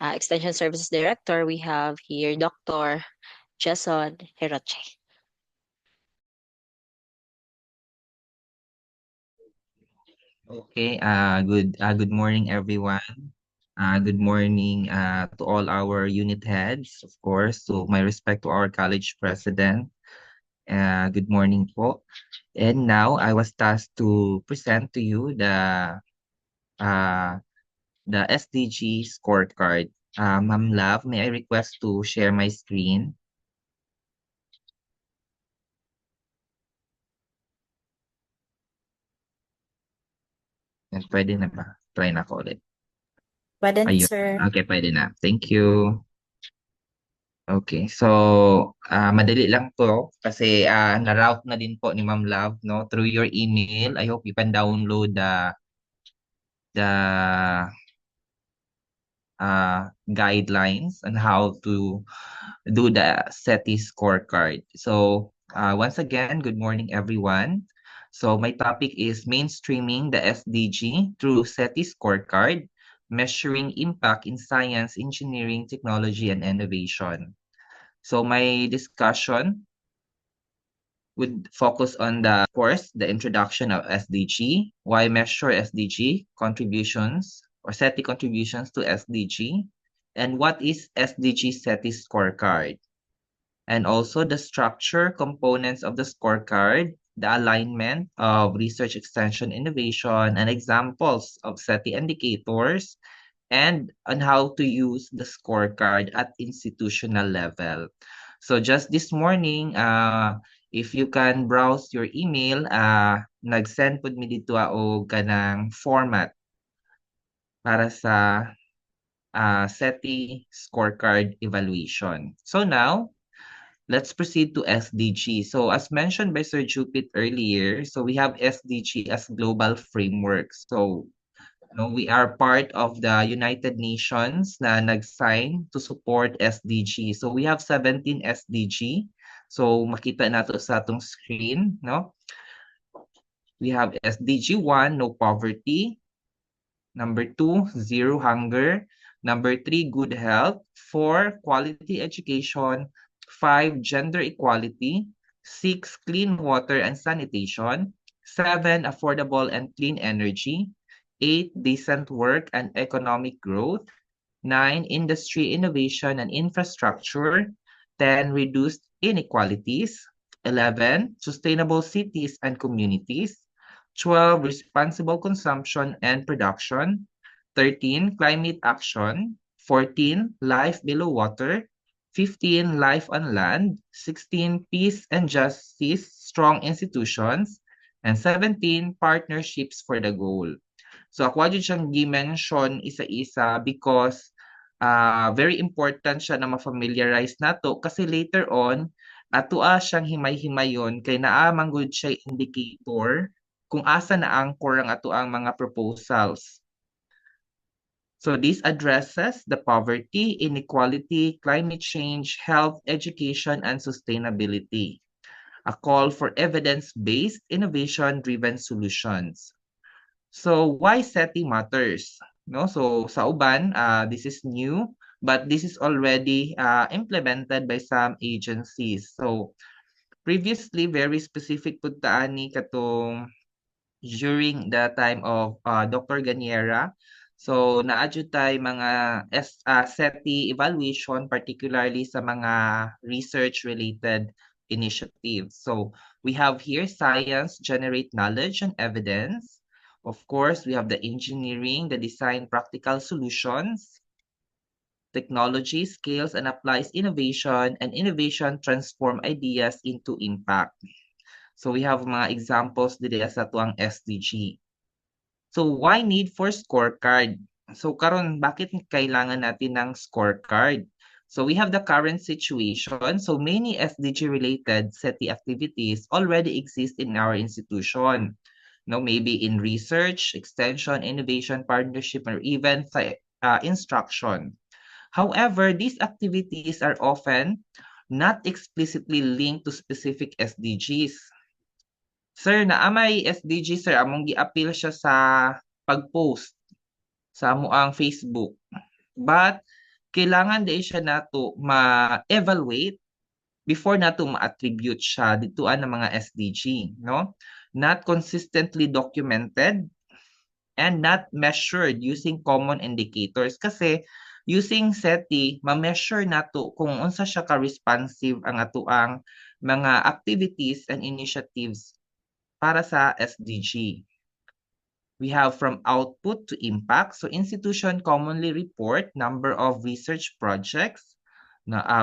Extension Services Director, we have here Dr. Jason Hiroche. Okay, good morning everyone. Good morning to all our unit heads, of course, to my respect to our college president. Good morning po. And now I was tasked to present to you uh, the SDG scorecard. Ma'am Love, may I request to share my screen? And pwede na ba? Try na ko ulit. Pwede na, Ayun. sir. Okay, pwede na. Thank you. Okay, so madali lang to kasi na-route na din po ni Ma'am Love no through your email. I hope you can download the guidelines on how to do the SETI scorecard. So once again, good morning everyone. So my topic is mainstreaming the SDG through SETI scorecard, measuring impact in science, engineering, technology, and innovation. So my discussion would focus on of course, the introduction of SDG, why measure SDG contributions or SETI contributions to SDG, and what is SDG SETI scorecard, and also the structure, components of the scorecard, the alignment of research extension innovation, and examples of SETI indicators, and on how to use the scorecard at institutional level. So just this morning, if you can browse your email, nag-send pud mi dito og kanang format para sa SETI scorecard evaluation. So now, let's proceed to SDG. So as mentioned by Sir Jupit earlier, so we have SDG as global framework. So no, we are part of the United Nations na nag-sign to support SDG. So we have 17 SDG. So makita nato sa atong screen, no? We have SDG 1, no poverty. Number 2, zero hunger. Number 3, good health. 4, quality education. 5, gender equality. 6, clean water and sanitation. 7, affordable and clean energy. 8, decent work and economic growth. 9, industry innovation and infrastructure. 10, reduced inequalities. 11, sustainable cities and communities. 12, responsible consumption and production. 13, climate action. 14, life below water. 15, life on land. 16, peace and justice, strong institutions. And 17, partnerships for the goal. So ako jud siyang gi-mention isa-isa because very important siya na ma-familiarize nato kasi later on atoa siyang himay-himayon kay naa man gud siya indicator kung asa na anchor ang ato ang mga proposals. So this addresses the poverty, inequality, climate change, health, education, and sustainability. A call for evidence-based, innovation-driven solutions. So why SETI matters? No, so sa uban, this is new, but this is already implemented by some agencies. So previously, very specific pud ta ani katong during the time of Dr. Ganiera. So naadyo tay mga SETI evaluation, particularly sa mga research-related initiatives. So we have here science, generate knowledge and evidence. Of course, we have the engineering, the design practical solutions. Technology scales and applies innovation, and innovation transform ideas into impact. So we have mga examples dito sa tuang SDG. So why need for scorecard? So karon bakit kailangan natin ng scorecard? So we have the current situation. So many SDG related SETI activities already exist in our institution. No, maybe in research, extension, innovation, partnership, or even instruction. However, these activities are often not explicitly linked to specific SDGs. Sir, naamay SDG sir, among gi-appeal siya sa pag-post sa amuang Facebook. But kailangan di siya nato ma-evaluate before nato ma-attribute siya dito ng mga SDG, no? Not consistently documented and not measured using common indicators kasi using SETI ma-measure nato kung unsa siya ka-responsive ang atuang mga activities and initiatives para sa SDG. We have from output to impact. So institution commonly report number of research projects,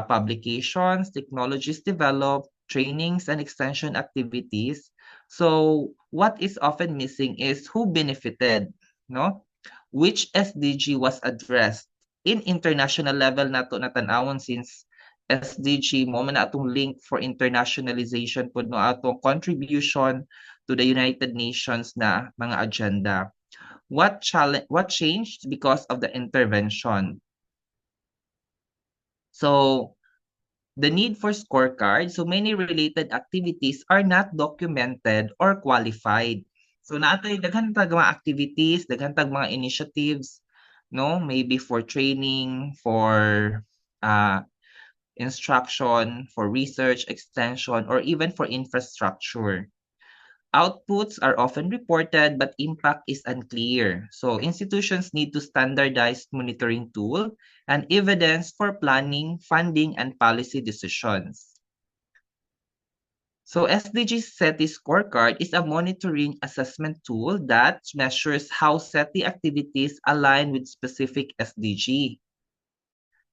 publications, technologies developed, trainings and extension activities. So what is often missing is who benefited, no? Which SDG was addressed in international level nato natanawon since SDG mo man atong link for internationalization pud no atong contribution to the United Nations na mga agenda. What changed because of the intervention? So the need for scorecard, so many related activities are not documented or qualified. So naatoy daghan tag mga activities, daghan tag mga initiatives, no? Maybe for training, for uh, instruction, for research, extension, or even for infrastructure. Outputs are often reported, but impact is unclear. So institutions need to standardize monitoring tool and evidence for planning, funding, and policy decisions. So SDG SETI Scorecard is a monitoring assessment tool that measures how SETI activities align with specific SDG.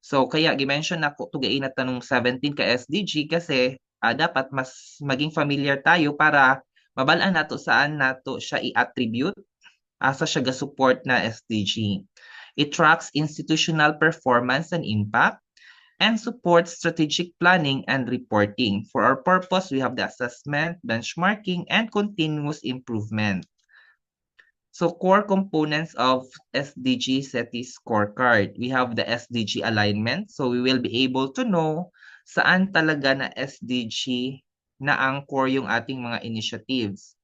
So kaya gi-mention nako tugain na tanong 17 ka SDG kasi dapat mas maging familiar tayo para mabalaan nato saan nato siya i-attribute asa siya ga-support na SDG. It tracks institutional performance and impact and supports strategic planning and reporting. For our purpose, we have the assessment, benchmarking, and continuous improvement. So core components of SDG SETI scorecard. We have the SDG alignment. So we will be able to know saan talaga na SDG na anchor yung ating mga initiatives.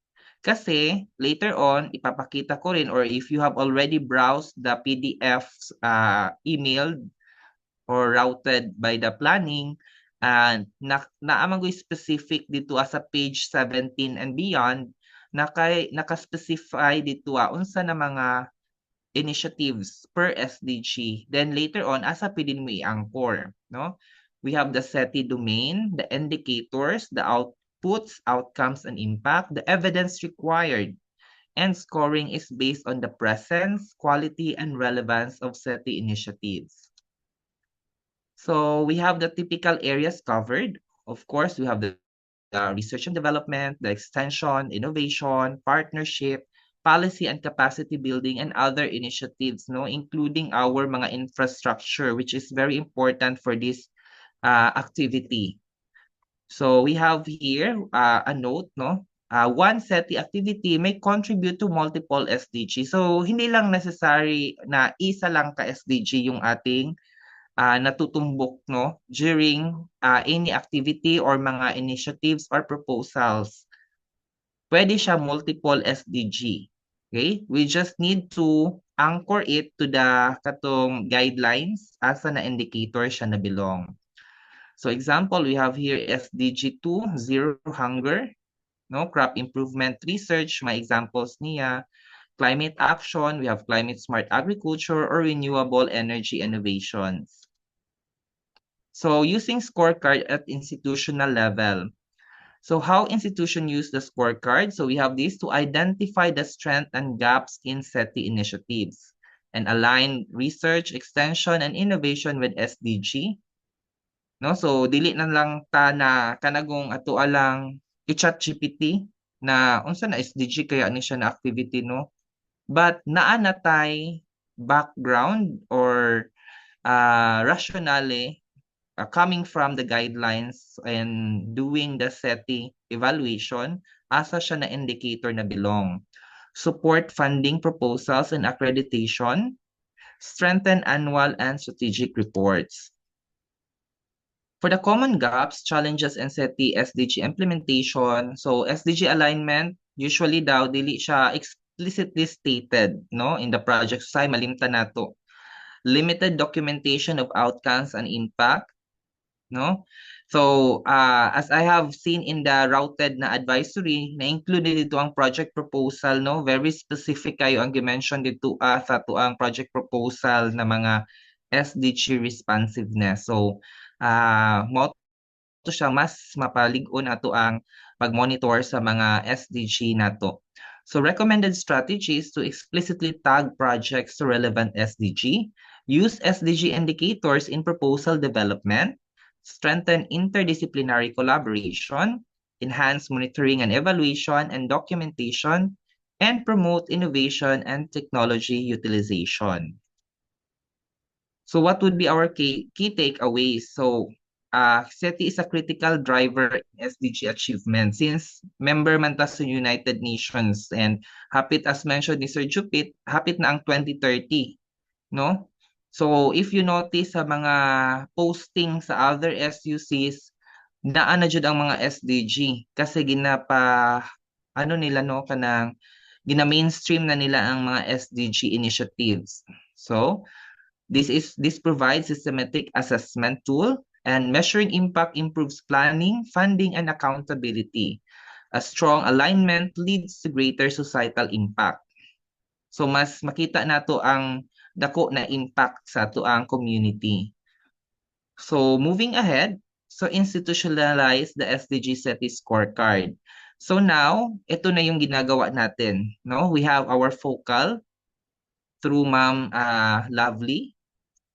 Kasi later on, ipapakita ko rin or if you have already browsed the PDF emailed or routed by the planning, and naamangoy specific dito sa page 17 and beyond, naka-specify dito unsa na mga initiatives per SDG. Then later on, asa pwedeng mo i-anchor, no? We have the SETI domain, the indicators, the outputs, outcomes, and impact, the evidence required, and scoring is based on the presence, quality, and relevance of SETI initiatives. So we have the typical areas covered. Of course, we have the research and development, the extension, innovation, partnership, policy and capacity building, and other initiatives, no, including our mga infrastructure, which is very important for this activity. So we have here a note, no? One SETI activity may contribute to multiple SDG. So hindi lang necessary na isa lang ka SDG yung ating natutumbok no during any activity or mga initiatives or proposals. Pwede siya multiple SDG. Okay? We just need to anchor it to the katong guidelines asa na indicator siya na belong. So example, we have here SDG 2, zero hunger, no, crop improvement research, my examples niya. Climate action, we have climate smart agriculture or renewable energy innovations. So using scorecard at institutional level. So how institution use the scorecard? So we have this to identify the strength and gaps in SETI initiatives and align research, extension, and innovation with SDG. No? So dili na lang ta na kanagong ato alang i-chat GPT na unsa na SDG kaya ni siya na activity, no? But naa na tay background or rationale coming from the guidelines and doing the SETI evaluation, asa siya na indicator na belong. Support funding proposals and accreditation, strengthen annual and strategic reports. For the common gaps, challenges, and SETI SDG implementation, so SDG alignment, usually daw, dili siya explicitly stated no, in the project. Say, malimta nato. limited documentation of outcomes and impact, no? So, as I have seen in the routed na advisory, na-included dito ang project proposal, no? Very specific kayo ang gimension dito sa tuang project proposal na mga SDG responsiveness. So, mo to siya mas mapalig-on ato ang pag-monitor sa mga SDG nato. So, recommended strategies to explicitly tag projects to relevant SDG, use SDG indicators in proposal development, strengthen interdisciplinary collaboration, enhance monitoring and evaluation and documentation, and promote innovation and technology utilization. So what would be our key takeaways? So SETI is a critical driver in SDG achievement since member man ta sa United Nations and hapit as mentioned ni Sir Jupit, hapit na ang 2030, no? So if you notice sa mga posting sa other SUCs, naa na jud ang mga SDG kasi ano nila no kanang gina-mainstream na nila ang mga SDG initiatives. So this provides systematic assessment tool and measuring impact improves planning, funding, and accountability. A strong alignment leads to greater societal impact. So mas makita nato ang dako na impact sa tuang community. So moving ahead, so institutionalize the SDG SETI scorecard. So now, ito na yung ginagawa natin, no? We have our focal through Ma'am Lovely.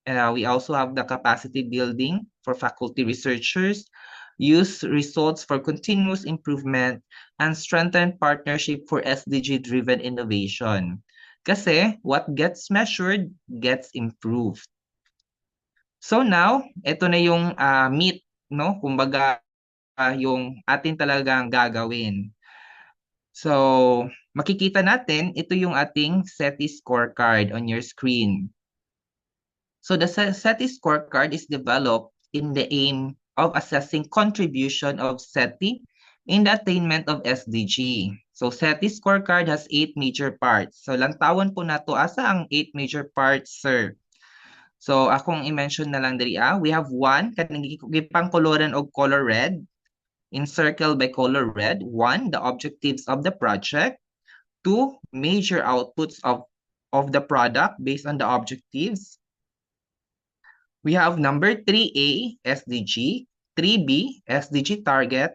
We also have the capacity building for faculty researchers, use results for continuous improvement, and strengthen partnership for SDG-driven innovation. Kasi what gets measured gets improved. So now, ito na yung meat, no? Kumbaga, yung atin talagang gagawin. So, makikita natin, ito yung ating SETI scorecard on your screen. So the SETI scorecard is developed in the aim of assessing contribution of SETI in the attainment of SDG. So SETI scorecard has 8 major parts. So lantawon po nato asa ang 8 major parts, sir. So akong i-mention na lang diri we have 1 kanang gipang koloran og color red, encircled by color red. 1, the objectives of the project. 2, major outputs of the product based on the objectives. We have number 3A, SDG, 3B, SDG target,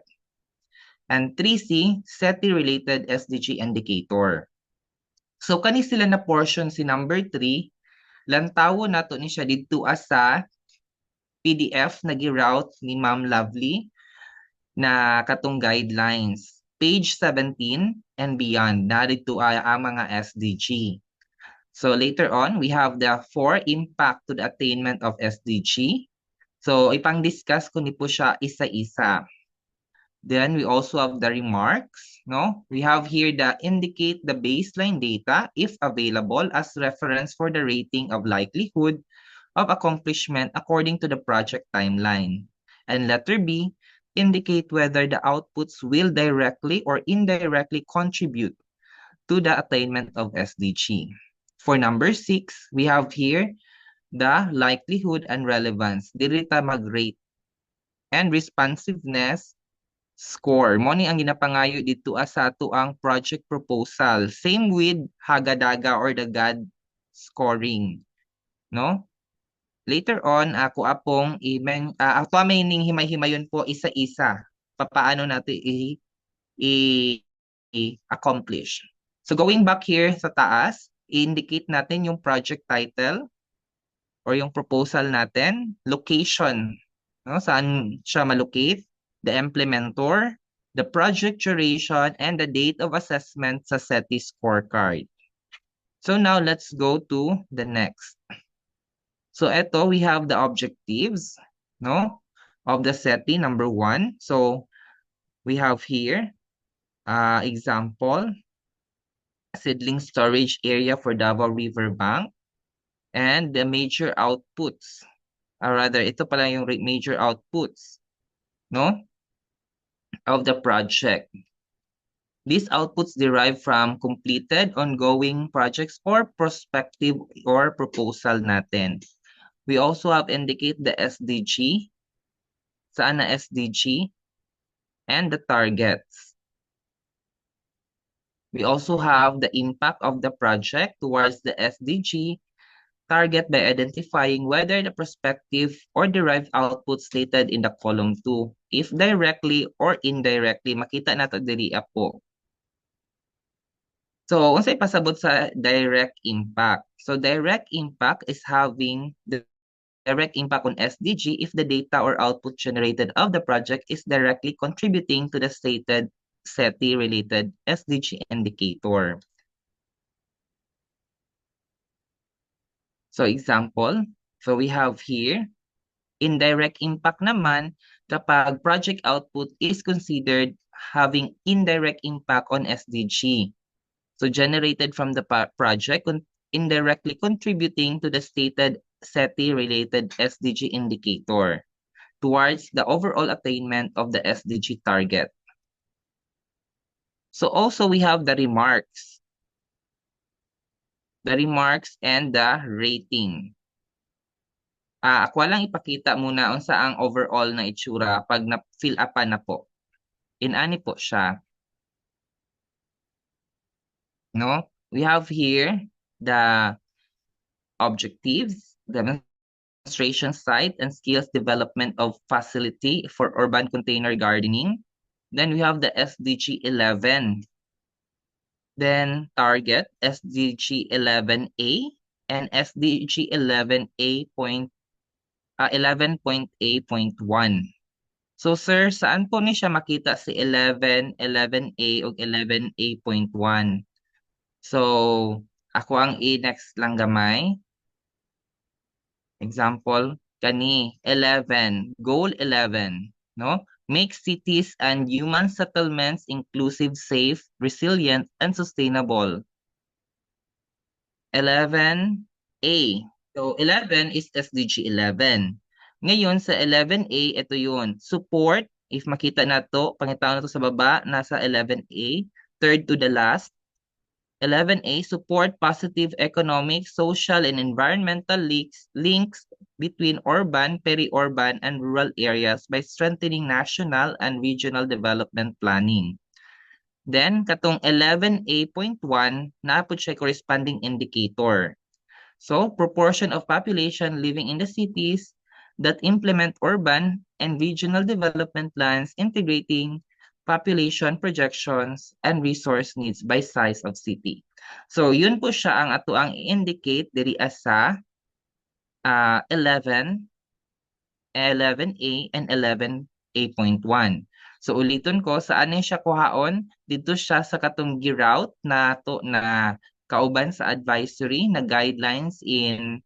and 3C, SETI-related SDG indicator. So, kani sila na portion si number 3, lantawo nato ni siya dito sa PDF na gi-route ni Ma'am Lovely na katong guidelines. Page 17 and beyond, na dito ang mga SDG. So later on, we have the 4 impact to the attainment of SDG. So ipang-discuss ko ni po siya isa-isa. Then we also have the remarks, no? We have here the indicate the baseline data if available as reference for the rating of likelihood of accomplishment according to the project timeline. And letter B, indicate whether the outputs will directly or indirectly contribute to the attainment of SDG. For number 6, we have here the likelihood and relevance. Dili ta mag-rate. And responsiveness score. Mo ni ang ginapangayo dito sa ato ang project proposal. Same with Hagadaga or the GAD scoring. No? Later on, ako apong ato may ning himay-himayon po isa-isa. Papaano natin i-accomplish. So going back here sa taas, i-indicate natin yung project title or yung proposal natin, location, no? Saan siya malocate, the implementor, the project duration, and the date of assessment sa SETI scorecard. So now let's go to the next. So eto, we have the objectives, no, of the SETI, number 1. So we have here, example, seedling storage area for Davao River Bank, and the major outputs. Or rather, ito pala yung major outputs, no, of the project. These outputs derive from completed, ongoing projects or prospective or proposal natin. We also have indicate the SDG, saan na SDG, and the targets. We also have the impact of the project towards the SDG target by identifying whether the prospective or derived output stated in the column 2, if directly or indirectly, makita nato diri po. So, unsay pasabot sa direct impact? So, direct impact is having the direct impact on SDG if the data or output generated of the project is directly contributing to the stated SETI-related SDG indicator. So example, so we have here, indirect impact naman kapag project output is considered having indirect impact on SDG. So generated from the project indirectly contributing to the stated SETI-related SDG indicator towards the overall attainment of the SDG target. So also we have the remarks. The remarks and the rating. Ako lang ipakita muna unsa ang overall na itsura pag na-fill upan na po. Inani po siya. No? We have here the objectives, demonstration site and skills development of facility for urban container gardening. Then we have the SDG 11. Then target SDG 11A and SDG 11.A.1. So sir, saan po ni siya makita si 11, 11A o 11A.1? So ako ang i-next lang gamay. Example, kani 11, goal 11, no? Make cities and human settlements inclusive, safe, resilient, and sustainable. 11A. So 11 is SDG 11. Ngayon sa 11A, ito yun. Support, if makita na to, pangitaw na to sa baba, nasa 11A. Third to the last. 11A, support positive economic, social, and environmental links between urban, peri-urban, and rural areas by strengthening national and regional development planning. Then, katong 11A.1, naapod siya corresponding indicator. So, proportion of population living in the cities that implement urban and regional development plans integrating population projections and resource needs by size of city. So, yun po siya ang ato ang indicate diri sa 11, 11A, and 11A.1. So, uliton ko, saan siya kuhaon? Dito siya sa katong giroute na to na kauban sa advisory na guidelines in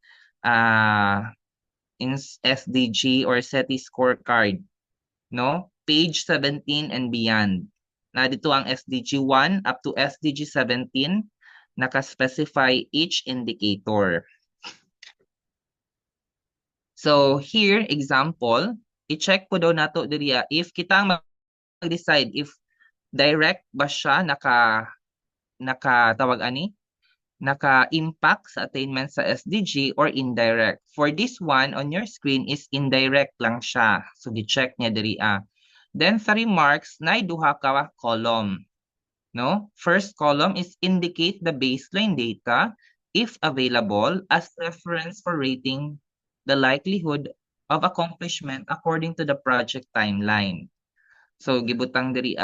SDG or SETI scorecard, no? Page 17 and beyond. Na dito ang SDG 1 up to SDG 17 naka-specify each indicator. So here example, i-check po daw nato diri if kita mag-decide if direct ba siya tawag ani naka-impact sa attainment sa SDG or indirect. For this one on your screen is indirect lang siya. So gi-check niya diri Then sa remarks nay duha ka column. No? First column is indicate the baseline data if available as reference for rating the likelihood of accomplishment according to the project timeline. So gibutang diri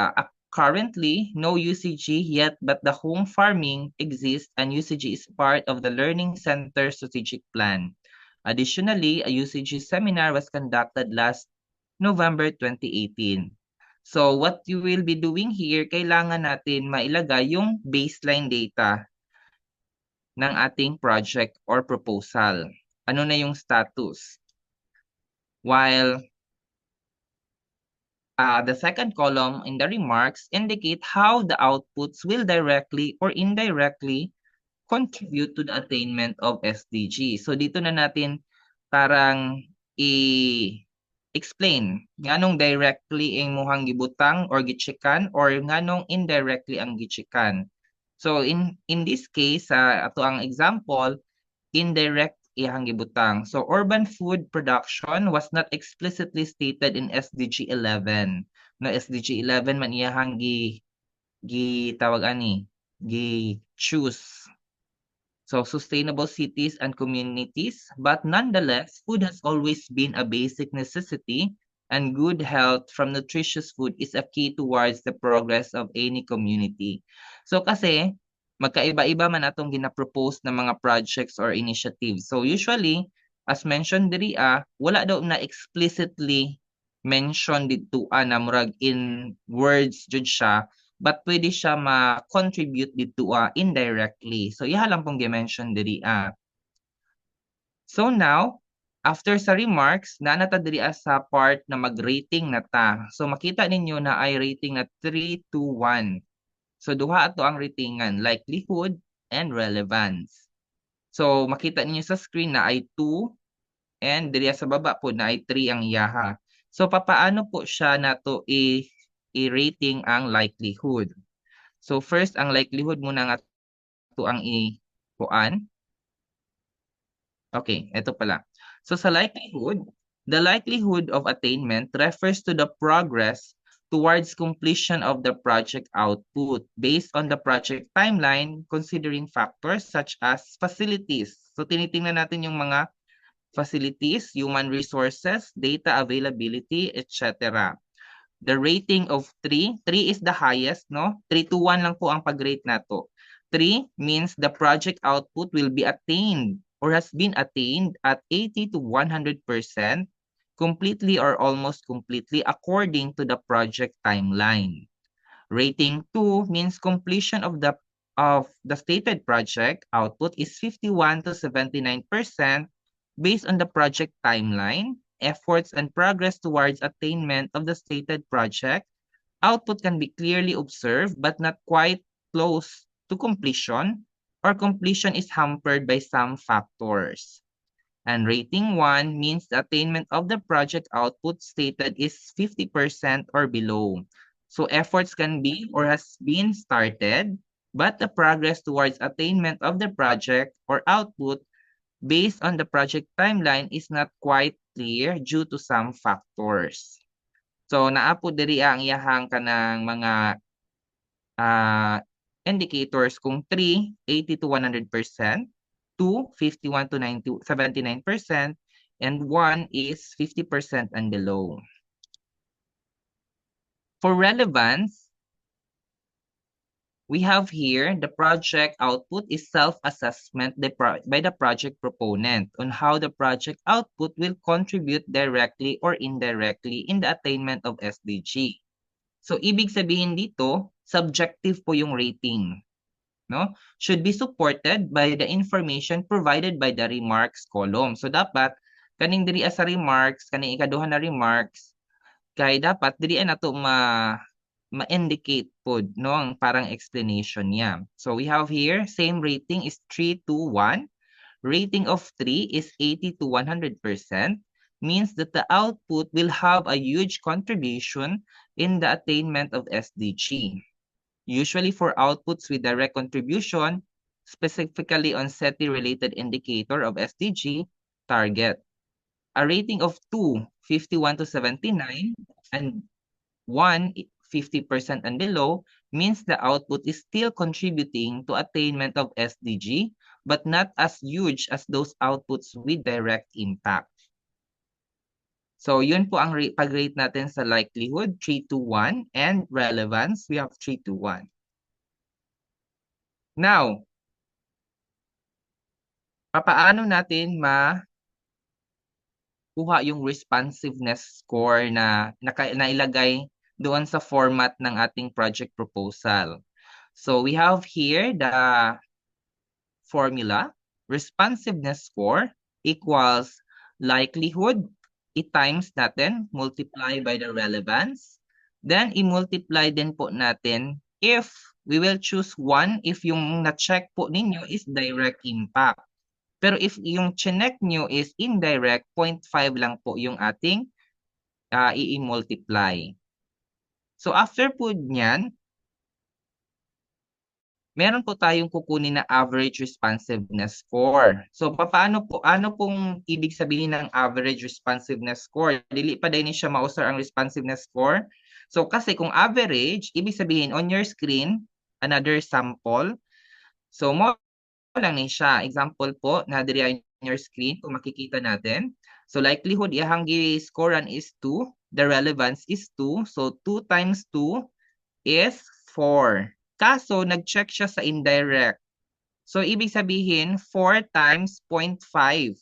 currently, no UCG yet, but the home farming exists and UCG is part of the Learning Center strategic plan. Additionally, a UCG seminar was conducted last November 2018. So what you will be doing here, kailangan natin mailagay yung baseline data ng ating project or proposal. Ano na yung status? While the second column in the remarks indicate how the outputs will directly or indirectly contribute to the attainment of SDG. So dito na natin parang explain nganong directly ang muhang gibutang or gichikan or nganong indirectly ang gichikan. So in this case, ato ang example, indirect ihang gibutang. So urban food production was not explicitly stated in SDG 11. No, SDG 11 man iyahang tawag ani, choose. So sustainable cities and communities, but nonetheless, food has always been a basic necessity, and good health from nutritious food is a key towards the progress of any community. So kasi magkaiba-iba man atong gina-propose na mga projects or initiatives. So usually, as mentioned diri wala daw na explicitly mention dito na murag in words jud siya, but pwede siya ma-contribute dito indirectly. So iha lang pong gi-mention diri So now, after sa remarks, nanata diri sa part na mag-rating na ta. So makita ninyo na ay rating na 3 to 1. So duha ato ang ratingan, likelihood and relevance. So makita ninyo sa screen na ay 2 and diri sa baba po na ay 3 ang iyaha. So papaano po siya nato i-rating ang likelihood? So first, ang likelihood muna nga ito ang i-kuan. Okay, ito pala. So sa likelihood, the likelihood of attainment refers to the progress towards completion of the project output based on the project timeline considering factors such as facilities. So tinitingnan natin yung mga facilities, human resources, data availability, etc. The rating of 3 is the highest, no? 3 to 1 lang po ang pag-rate nato. 3 means the project output will be attained or has been attained at 80 to 100% completely or almost completely according to the project timeline. Rating 2 means completion of the stated project output is 51 to 79% based on the project timeline, efforts and progress towards attainment of the stated project. Output can be clearly observed but not quite close to completion, or completion is hampered by some factors. And rating 1 means the attainment of the project output stated is 50% or below. So efforts can be or has been started, but the progress towards attainment of the project or output based on the project timeline is not quite clear due to some factors. So naapo diri ang iyahang kanang mga indicators kung 3, 80 to 100%, 2, 51 to 79%, and 1 is 50% and below. For relevance, we have here the project output is self-assessment by the project proponent on how the project output will contribute directly or indirectly in the attainment of SDG. So ibig sabihin dito, subjective po yung rating. No? Should be supported by the information provided by the remarks column. So dapat kaning diri sa remarks, kaning ikaduha na remarks, kay dapat diri na to ma-indicate po no ang parang explanation niya. So we have here same rating is 3 to 1. Rating of 3 is 80 to 100%, means that the output will have a huge contribution in the attainment of SDG. Usually for outputs with direct contribution, specifically on SETI-related indicator of SDG target. A rating of 2, 51 to 79, and 1, 50% and below, means the output is still contributing to attainment of SDG, but not as huge as those outputs with direct impact. So yun po ang pag-rate natin sa likelihood, 3 to 1, and relevance, we have 3 to 1. Now, paano natin kuha yung responsiveness score na nailagay doon sa format ng ating project proposal? So we have here the formula. Responsiveness score equals likelihood, i-times natin, multiply by the relevance. Then, i-multiply din po natin if we will choose 1 if yung na-check po ninyo is direct impact. Pero if yung chinek nyo is indirect, 0.5 lang po yung ating i-multiply. So after po niyan, meron po tayong kukunin na average responsiveness score. So ano pong ibig sabihin ng average responsiveness score? Dili pa din siya mausar ang responsiveness score. So kasi kung average, ibig sabihin on your screen, another sample. So mo lang ni siya. Example po, na diri on your screen, kung makikita natin. So likelihood iyang gi-scorean is 2. The relevance is 2. So 2 times 2 is 4. Kaso, nag-check siya sa indirect. So, ibig sabihin, 4 times 0.5.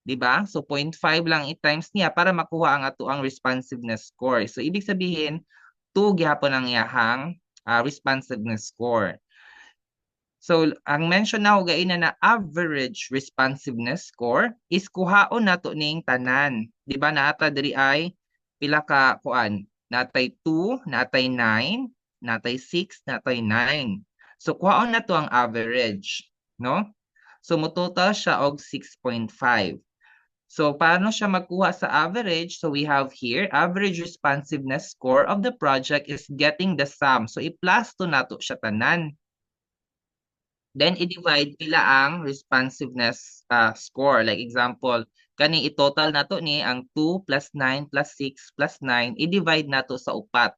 Diba? So, 0.5 lang i-times niya para makuha ang ato ang responsiveness score. So, ibig sabihin, 2 gyapon ang iyahang responsiveness score. So, ang mention na hugain na average responsiveness score is kuhaon nato ning tanan. Diba naata diri ay pila ka kuan? Natay 2, natay 9, natay 6, natay 9. So kuhaon na to ang average, no? So mo total siya og 6.5. So paano siya magkuha sa average? So we have here average responsiveness score of the project is getting the sum. So i-plus to nato siya tanan. Then i-divide pila ang responsiveness score. Like example, kani i-total nato ni ang 2 plus 9 plus 6 plus 9, i-divide nato sa upat.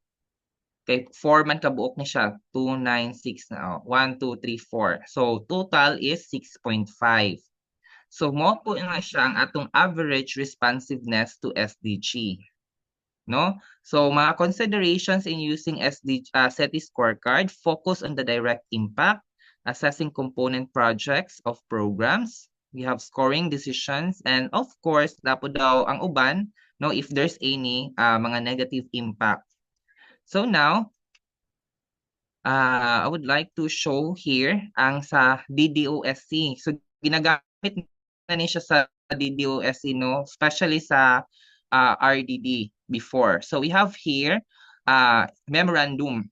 Okay, 4 man kabuok ni siya. 2, 9, 6 na. 1, 2, 3, 4. So total is 6.5. So mo po nga siya ang atong average responsiveness to SDG. No? So mga considerations in using SETI scorecard, focus on the direct impact, assessing component projects of programs. We have scoring decisions, and of course, dapat daw ang uban, no, if there's any mga negative impact. So now, I would like to show here ang sa DDoSC. So ginagamit na ni siya sa DDoSC, no, especially sa RDD before. So we have here memorandum.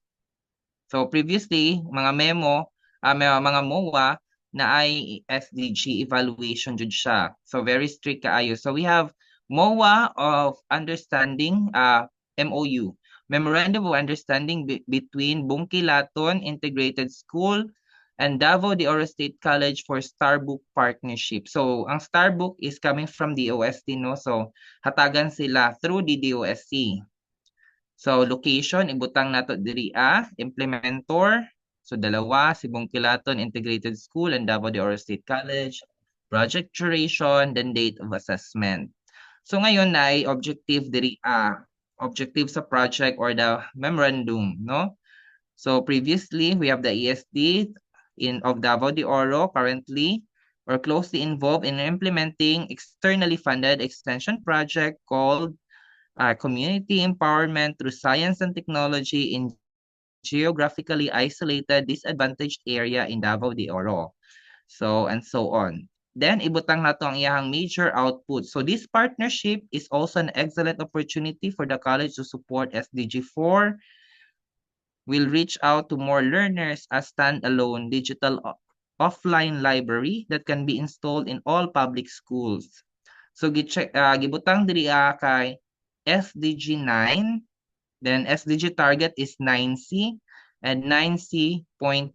So previously, mga memo, mga MOA na ay SDG evaluation jud siya. So very strict kaayo. So we have MOA of Understanding, MOU, Memorandum of Understanding between Bungkilaton Integrated School and Davao de Oro State College for Starbook Partnership. So ang Starbook is coming from DOST, no? So hatagan sila through the DOST. So location, ibutang nato diri implementor. So dalawa, si Bungkilaton Integrated School and Davao de Oro State College. Project duration, then date of assessment. So ngayon ay objective diri objective sa project or the memorandum, no? So previously, we have the ESD of Davao de Oro currently or closely involved in implementing externally funded extension project called Community Empowerment through Science and Technology in Geographically Isolated Disadvantaged Area in Davao de Oro. So, and so on. Then, ibutang na to ang iyang major output. So, this partnership is also an excellent opportunity for the college to support SDG 4. We'll reach out to more learners as standalone digital offline library that can be installed in all public schools. So, gibutang diri kay SDG 9, then SDG target is 9C and 9C.1.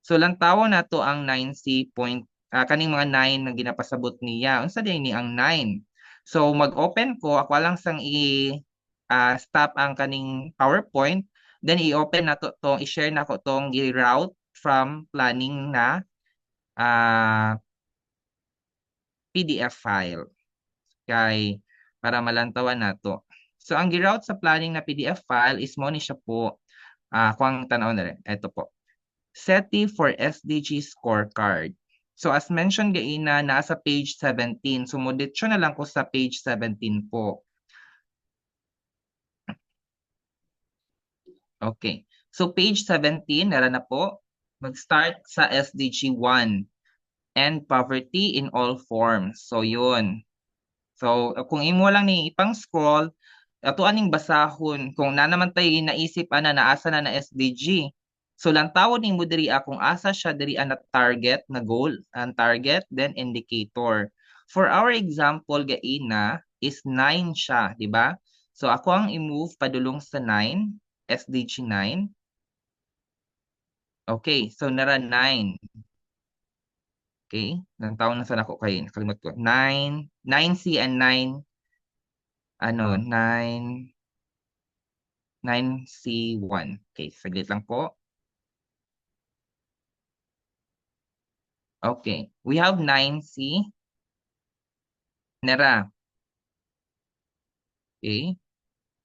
So lang tawo na to ang 9C kaning mga 9 na ginapasabot niya. Unsa din ni ang 9? So mag-open ko, ako lang sang stop ang kaning PowerPoint, then i-open na to, i-share na ko tong i-route from planning na PDF file. Kay para malantawan nato. So ang giroute sa planning na PDF file is mo ni siya po kuang tanaw na rin. Ito po. SETI for SDG scorecard. So as mentioned gaina, nasa page 17. So moditsyo na lang ko sa page 17 po. Okay. So page 17, nara na po. Mag-start sa SDG 1. End poverty in all forms. So yun. So kung imo lang ni ipang scroll, ato aning basahon kung na naman tayo naisip na asa na SDG. So lang tawon ni mo diri kung asa siya diri na target na goal, ang target then indicator. For our example gaina, is 9 siya, di ba? So ako ang i-move padulong sa 9, SDG 9. Okay, so nara 9. Okay, nang taon na sana ako kayo, nakalimot ko. 9, 9C and 9, 9C1. Okay, saglit lang po. Okay, we have 9C. Nara. Okay.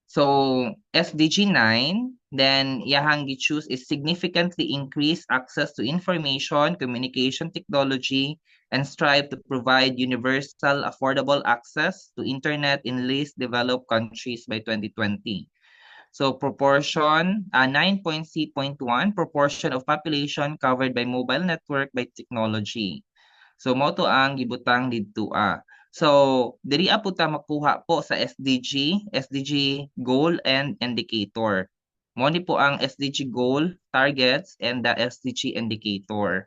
So SDG 9, then yahang gi-choose is significantly increase access to information, communication technology, and strive to provide universal affordable access to internet in least developed countries by 2020. So proportion, 9.C.1, proportion of population covered by mobile network by technology. So mo to ang gibutang didto a. So diri po ta makuha po sa SDG goal and indicator. Mo ni po ang SDG goal, targets, and the SDG indicator.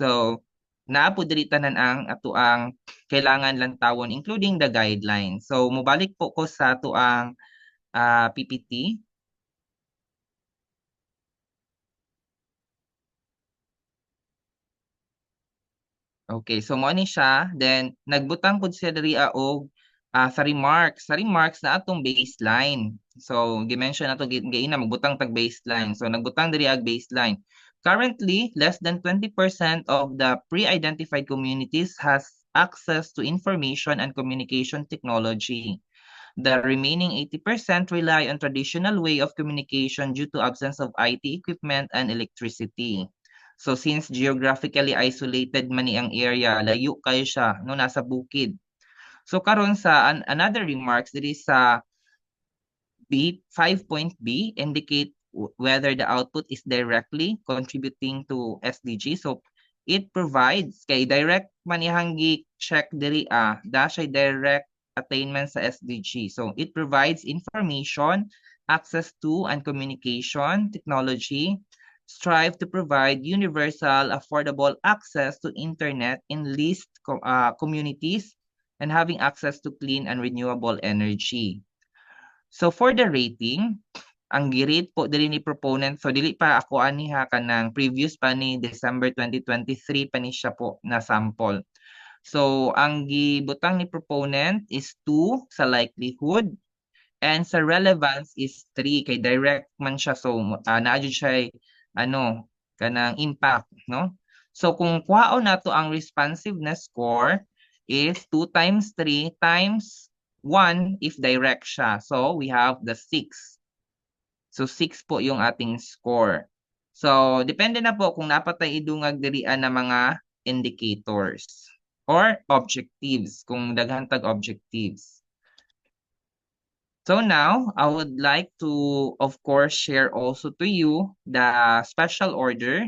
So naa po diri tanan ang ato ang kailangan lang tawon including the guidelines. So mobalik po ko sa ato ang PPT. Okay, so mo ni siya, then nagbutang pud siya diri og sa remarks. Sa remarks na atong baseline. So gi-mention nato giina magbutang tag baseline. So nagbutang diri ag baseline. Currently, less than 20% of the pre-identified communities has access to information and communication technology. The remaining 80% rely on traditional way of communication due to absence of IT equipment and electricity. So since geographically isolated man ni ang area, layo kayo siya, no, nasa bukid. So karon sa another remarks diri sa B, 5.B indicate whether the output is directly contributing to SDG. So it provides kay direct manihanggi check diri dasay direct attainment sa SDG. So it provides information, access to and communication technology, strive to provide universal affordable access to internet in least communities and having access to clean and renewable energy. So for the rating, ang gi-rate po dili ni proponent, so dili pa ako ani ha kanang previous pa ni December 2023 pa ni siya po na sample. So ang gibutang ni proponent is 2 sa likelihood and sa relevance is 3 kay direct man siya, so naa jud siya kanang impact, no? So kung kuhaon nato ang responsiveness score is 2 times 3 times 1 if direct siya. So we have the 6. So 6 po yung ating score. So depende na po kung napatay idungag dirian na mga indicators or objectives, kung daghan tag objectives. So now, I would like to, of course, share also to you the special order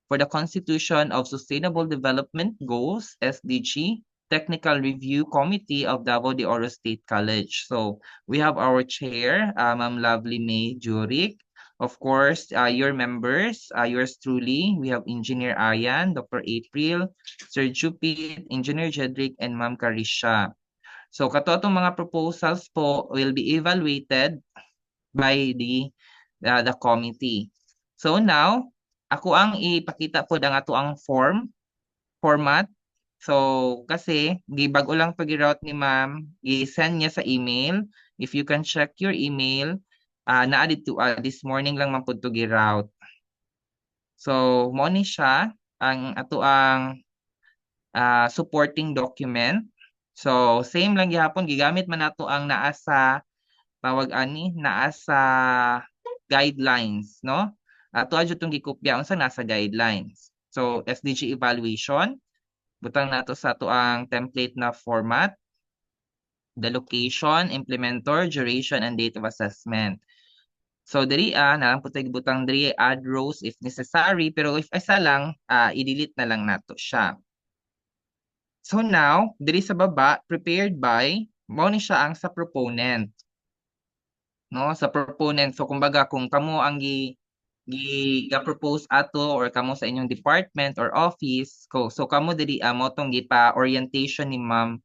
for the Constitution of Sustainable Development Goals, SDG, Technical Review Committee of Davao de Oro State College. So we have our chair, Ma'am Lovely May Juric. Of course, your members, yours truly, we have Engineer Ayan, Dr. April, Sir Jupit, Engineer Jedrick, and Ma'am Carisha. So kato atong mga proposals po will be evaluated by the committee. So now, ako ang ipakita po ang ato ang format. So kasi gibag-o lang pag-route ni ma'am, i-send niya sa email. If you can check your email, naa dito this morning lang man pud to gi-route. So mo ni siya ang ato ang supporting document. So same lang gihapon, gigamit man nato ang naa sa guidelines, no? Ato adyo tong gikopya unsa nasa guidelines. So SDG evaluation, butang nato sa ato ang template na format, the location, implementor, duration, and date of assessment. So diri na lang putay butang diri add rows if necessary, pero if isa lang, i-delete na lang nato siya. So now, diri sa baba, prepared by, mao ni siya ang sa proponent. No, sa proponent. So kumbaga kung kamo ang gi-propose ato or kamo sa inyong department or office, so kamo diri mo tong gipa orientation ni ma'am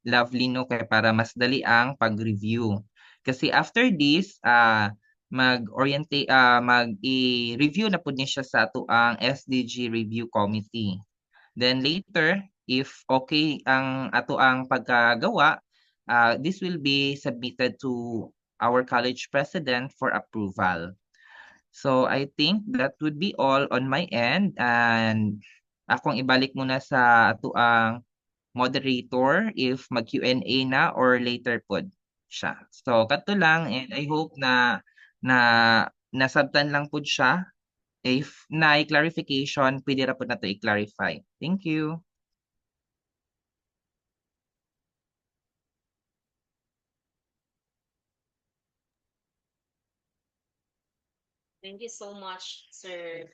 lovely no kay para mas dali ang pag-review. Kasi after this, mag-i-review na pud ni siya sa ato ang SDG Review Committee. Then later, if okay ang ato ang pagkagawa, this will be submitted to our college president for approval. So I think that would be all on my end, and akong ibalik muna sa ato ang moderator if mag-Q&A na or later pod siya. So kato lang, and I hope na nasabtan lang pod siya. If na clarification, pwede ra pod nato i-clarify. Thank you. Thank you so much, Sir.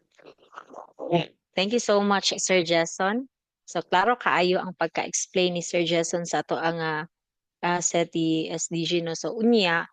Thank you so much, Sir Jason. So, klaro kaayo ang pagka-explain ni Sir Jason sa ato ang SETI SDG no. So, unya,